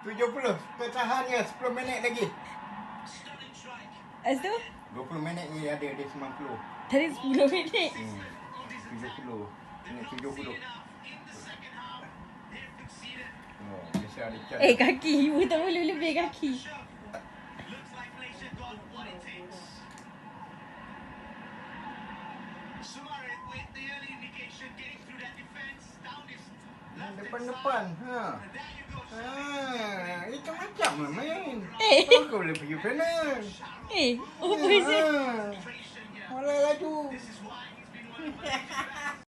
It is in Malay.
70. Tertahan ya 10 minit lagi. Lepas tu 20 minit ni ada dia 90. tadi 10 minit. 70. Ini 70. Oh, mesti ada chance. Kaki ibu tak boleh lebih kaki. Depan-depan. Macam-macam lah main. Kau boleh pergi final. Apa sih? Malah laju.